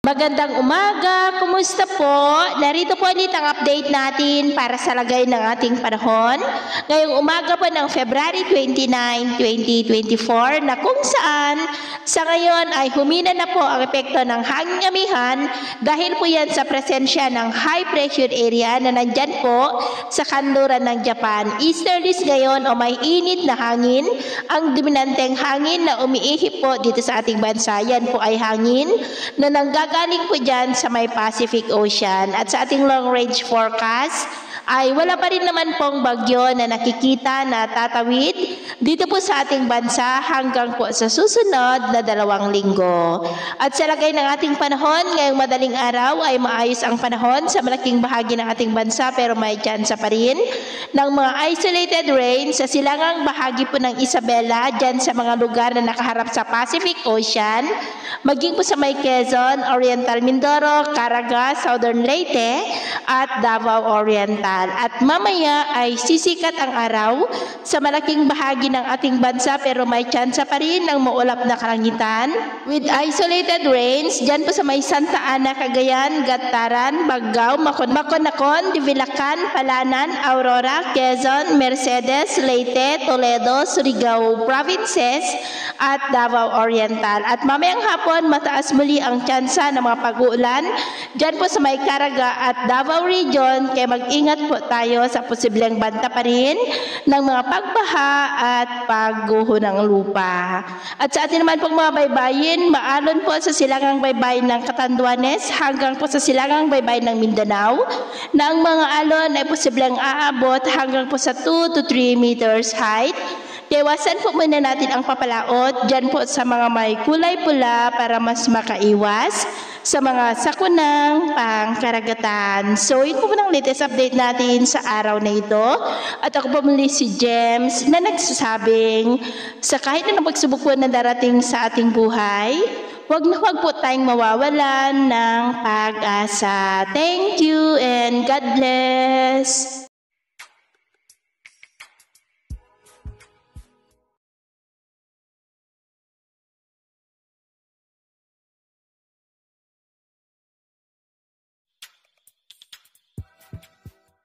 Magandang umaga, kumusta po? Narito po ulit ang update natin para sa lagay ng ating panahon. Ngayong umaga po ng February 29, 2024 na kung saan sa ngayon ay humina na po ang epekto ng hanging amihan dahil po yan sa presensya ng high pressure area na nandyan po sa kanluran ng Japan. Easterlies ngayon o may init na hangin, ang dominanteng hangin na umiihip po dito sa ating bansa. Yan po ay hangin na nanggagaling po dyan sa may Pacific Ocean. At sa ating long range forecast ay wala pa rin naman pong bagyo na nakikita na tatawid dito po sa ating bansa hanggang po sa susunod na 2 linggo. At sa lagay ng ating panahon, ngayong madaling araw ay maayos ang panahon sa malaking bahagi ng ating bansa pero may tsansa pa rin ng mga isolated rain sa silangang bahagi po ng Isabela dyan sa mga lugar na nakaharap sa Pacific Ocean, maging po sa may Quezon, Oriental Mindoro, Caraga, Southern Leyte at Davao Oriental. At mamaya ay sisikat ang araw sa malaking bahagi ng ating bansa pero may tsansa pa rin ng maulap na kalangitan with isolated rains dyan po sa may Santa Ana, Cagayan, Gataran, Baggao, Maconacon, Divilacan, Palanan, Aurora, Quezon, Mercedes, Leyte, Toledo, Surigao Provinces at Davao Oriental. At mamayang hapon mataas muli ang tsansa ng mga pag-uulan dyan po sa may Caraga at Davao Region kaya mag-ingat po tayo sa posibleng banta pa rin ng mga pagbaha at pagguho ng lupa. At sa atin naman pong mga baybayin, maalon po sa silangang baybayin ng Catanduanes hanggang po sa silangang baybayin ng Mindanao na ang mga alon ay posibleng aabot hanggang po sa 2 to 3 meters height. Iwasan po muna natin ang papalaot dyan po sa mga may kulay pula para mas makaiwas sa mga sakunang pangkaragatan. So, yun po ang latest update natin sa araw na ito. At ako po muli si James na nagsasabing sa kahit na pagsubok po na darating sa ating buhay, huwag po tayong mawawalan ng pag-asa. Thank you and God bless.